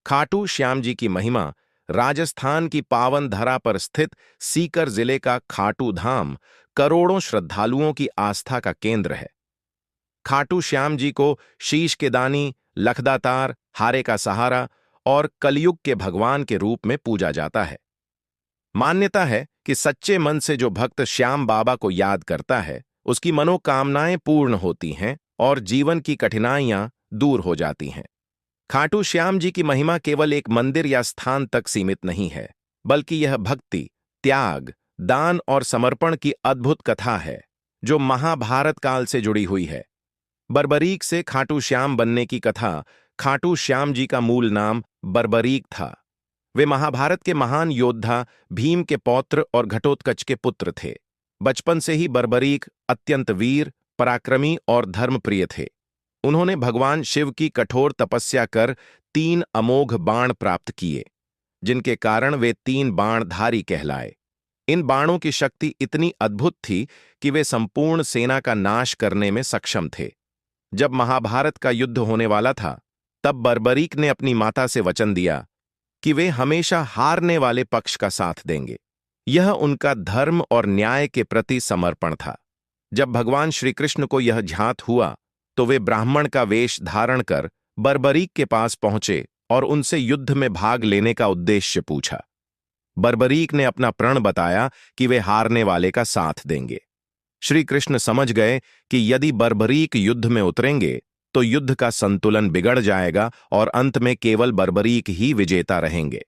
खाटू श्याम जी की महिमा राजस्थान की पावन धरा पर स्थित सीकर जिले का खाटू धाम करोड़ों श्रद्धालुओं की आस्था का केंद्र है। खाटू श्याम जी को शीश के दानी, लखदातार, हारे का सहारा और कलयुग के भगवान के रूप में पूजा जाता है। मान्यता है कि सच्चे मन से जो भक्त श्याम बाबा को याद करता है, उसकी मनोकामनाएं पूर्ण होती हैं और जीवन की कठिनाइयां दूर हो जाती हैं। खाटू श्याम जी की महिमा केवल एक मंदिर या स्थान तक सीमित नहीं है, बल्कि यह भक्ति, त्याग, दान और समर्पण की अद्भुत कथा है, जो महाभारत काल से जुड़ी हुई है। बर्बरीक से खाटू श्याम बनने की कथा। खाटू श्याम जी का मूल नाम बर्बरीक था। वे महाभारत के महान योद्धा भीम के पौत्र और घटोत्कच के पुत्र थे। बचपन से ही बर्बरीक अत्यंत वीर, पराक्रमी और धर्मप्रिय थे। उन्होंने भगवान शिव की कठोर तपस्या कर 3 अमोघ बाण प्राप्त किए, जिनके कारण वे 3 बाणधारी कहलाए। इन बाणों की शक्ति इतनी अद्भुत थी कि वे संपूर्ण सेना का नाश करने में सक्षम थे। जब महाभारत का युद्ध होने वाला था, तब बर्बरीक ने अपनी माता से वचन दिया कि वे हमेशा हारने वाले पक्ष का साथ देंगे। यह उनका धर्म और न्याय के प्रति समर्पण था। जब भगवान श्री कृष्ण को यह ज्ञात हुआ, तो वे ब्राह्मण का वेश धारण कर बर्बरीक के पास पहुंचे और उनसे युद्ध में भाग लेने का उद्देश्य पूछा। बर्बरीक ने अपना प्रण बताया कि वे हारने वाले का साथ देंगे। श्री कृष्ण समझ गए कि यदि बर्बरीक युद्ध में उतरेंगे तो युद्ध का संतुलन बिगड़ जाएगा और अंत में केवल बर्बरीक ही विजेता रहेंगे।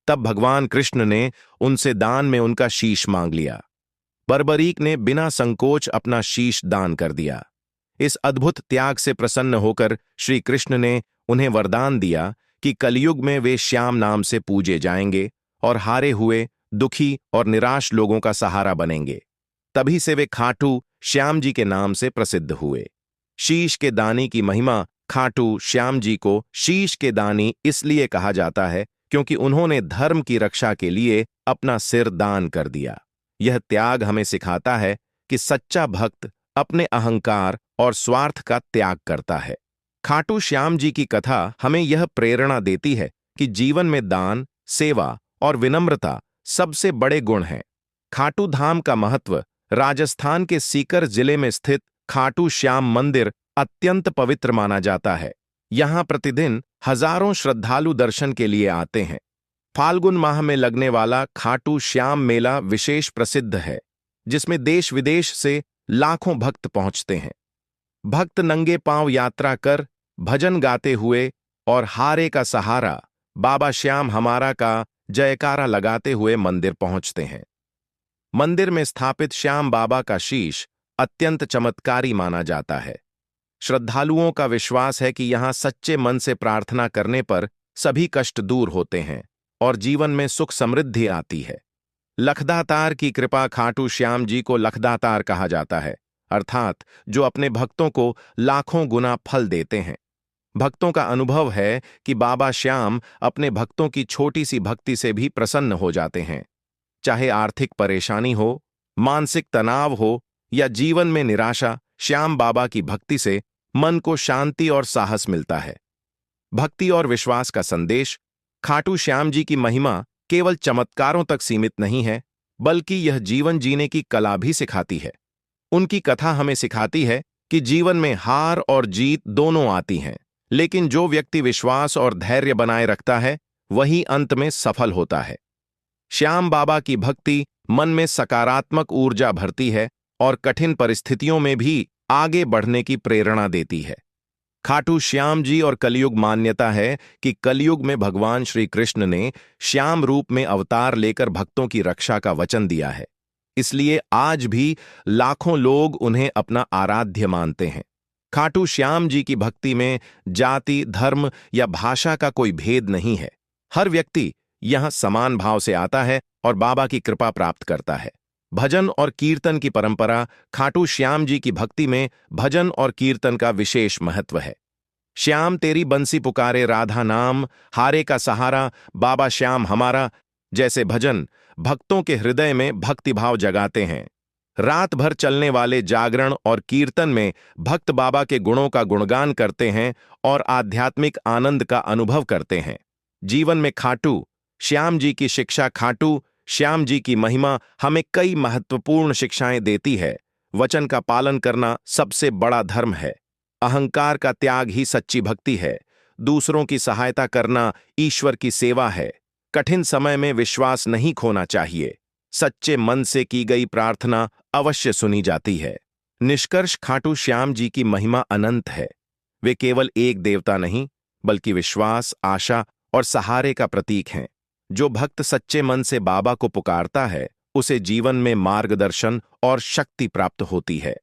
तब भगवान कृष्ण ने उनसे दान में उनका शीश मांग लिया। बर्बरीक ने बिना संकोच अपना शीश दान कर दिया। इस अद्भुत त्याग से प्रसन्न होकर श्री कृष्ण ने उन्हें वरदान दिया कि कलयुग में वे श्याम नाम से पूजे जाएंगे और हारे हुए, दुखी और निराश लोगों का सहारा बनेंगे। तभी से वे खाटू श्याम जी के नाम से प्रसिद्ध हुए। शीश के दानी की महिमा। खाटू श्याम जी को शीश के दानी इसलिए कहा जाता है क्योंकि उन्होंने धर्म की रक्षा के लिए अपना सिर दान कर दिया। यह त्याग हमें सिखाता है कि सच्चा भक्त अपने अहंकार और स्वार्थ का त्याग करता है। खाटू श्याम जी की कथा हमें यह प्रेरणा देती है कि जीवन में दान, सेवा और विनम्रता सबसे बड़े गुण हैं। खाटू धाम का महत्व। राजस्थान के सीकर जिले में स्थित खाटू श्याम मंदिर अत्यंत पवित्र माना जाता है। यहाँ प्रतिदिन हजारों श्रद्धालु दर्शन के लिए आते हैं। फाल्गुन माह में लगने वाला खाटू श्याम मेला विशेष प्रसिद्ध है, जिसमें देश विदेश से लाखों भक्त पहुंचते हैं। भक्त नंगे पांव यात्रा कर, भजन गाते हुए और हारे का सहारा, बाबा श्याम हमारा का जयकारा लगाते हुए मंदिर पहुंचते हैं। मंदिर में स्थापित श्याम बाबा का शीश अत्यंत चमत्कारी माना जाता है। श्रद्धालुओं का विश्वास है कि यहां सच्चे मन से प्रार्थना करने पर सभी कष्ट दूर होते हैं और जीवन में सुख समृद्धि आती है। लखदातार की कृपा। खाटू श्याम जी को लखदातार कहा जाता है, अर्थात जो अपने भक्तों को लाखों गुना फल देते हैं। भक्तों का अनुभव है कि बाबा श्याम अपने भक्तों की छोटी सी भक्ति से भी प्रसन्न हो जाते हैं। चाहे आर्थिक परेशानी हो, मानसिक तनाव हो या जीवन में निराशा, श्याम बाबा की भक्ति से मन को शांति और साहस मिलता है। भक्ति और विश्वास का संदेश। खाटू श्याम जी की महिमा केवल चमत्कारों तक सीमित नहीं है, बल्कि यह जीवन जीने की कला भी सिखाती है। उनकी कथा हमें सिखाती है कि जीवन में हार और जीत दोनों आती हैं, लेकिन जो व्यक्ति विश्वास और धैर्य बनाए रखता है, वही अंत में सफल होता है। श्याम बाबा की भक्ति मन में सकारात्मक ऊर्जा भरती है और कठिन परिस्थितियों में भी आगे बढ़ने की प्रेरणा देती है। खाटू श्याम जी और कलयुग। मान्यता है कि कलयुग में भगवान श्री कृष्ण ने श्याम रूप में अवतार लेकर भक्तों की रक्षा का वचन दिया है। इसलिए आज भी लाखों लोग उन्हें अपना आराध्य मानते हैं। खाटू श्याम जी की भक्ति में जाति, धर्म या भाषा का कोई भेद नहीं है। हर व्यक्ति यहां समान भाव से आता है और बाबा की कृपा प्राप्त करता है। भजन और कीर्तन की परंपरा। खाटू श्याम जी की भक्ति में भजन और कीर्तन का विशेष महत्व है। श्याम तेरी बंसी पुकारे राधा नाम, हारे का सहारा, बाबा श्याम हमारा जैसे भजन भक्तों के हृदय में भक्तिभाव जगाते हैं। रात भर चलने वाले जागरण और कीर्तन में भक्त बाबा के गुणों का गुणगान करते हैं और आध्यात्मिक आनंद का अनुभव करते हैं। जीवन में खाटू श्याम जी की शिक्षा, खाटू श्याम जी की महिमा हमें कई महत्वपूर्ण शिक्षाएं देती है। वचन का पालन करना सबसे बड़ा धर्म है। अहंकार का त्याग ही सच्ची भक्ति है। दूसरों की सहायता करना ईश्वर की सेवा है। कठिन समय में विश्वास नहीं खोना चाहिए। सच्चे मन से की गई प्रार्थना अवश्य सुनी जाती है। निष्कर्ष, खाटू श्याम जी की महिमा अनंत है। वे केवल एक देवता नहीं, बल्कि विश्वास, आशा और सहारे का प्रतीक हैं। जो भक्त सच्चे मन से बाबा को पुकारता है, उसे जीवन में मार्गदर्शन और शक्ति प्राप्त होती है।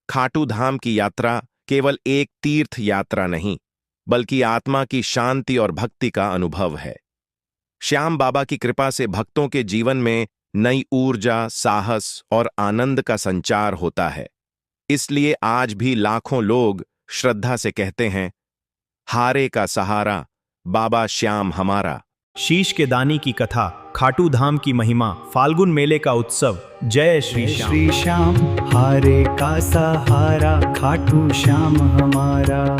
खाटू धाम की यात्रा केवल एक तीर्थ यात्रा नहीं, बल्कि आत्मा की शांति और भक्ति का अनुभव है। श्याम बाबा की कृपा से भक्तों के जीवन में नई ऊर्जा, साहस और आनंद का संचार होता है। इसलिए आज भी लाखों लोग श्रद्धा से कहते हैं, हारे का सहारा बाबा श्याम हमारा। शीश के दानी की कथा, खाटू धाम की महिमा, फाल्गुन मेले का उत्सव। जय श्री श्याम। श्री श्याम हारे का सहारा, खाटू श्याम हमारा।